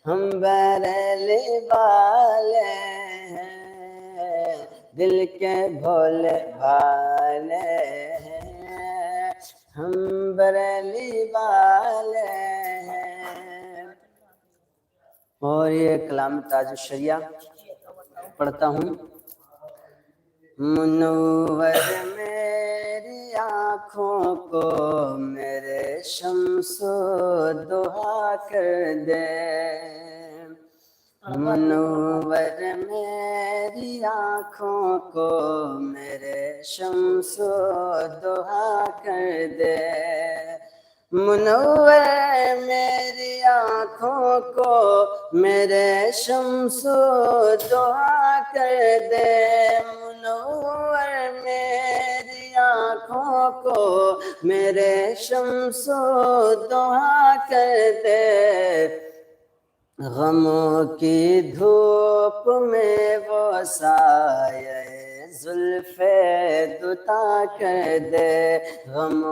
ہم بریلی والے ہیں، دل کے بھولے بھالے ہیں، ہم بریلی والے ہیں۔ اور یہ کلام تاج الشریعہ پڑھتا ہوں۔ منور میری آنکھوں کو میرے شمس و ضحیٰ کر دے، منور میری آنکھوں کو میرے شمس و ضحیٰ کر دے، منور میری آنکھوں کو میرے شمس و ضحیٰ کر دے، منور میری آنکھوں کو میرے شمس و ضحیٰ کر دے، غموں کی دھوپ میں وہ سایہ زلف دوتا کر دے، غموں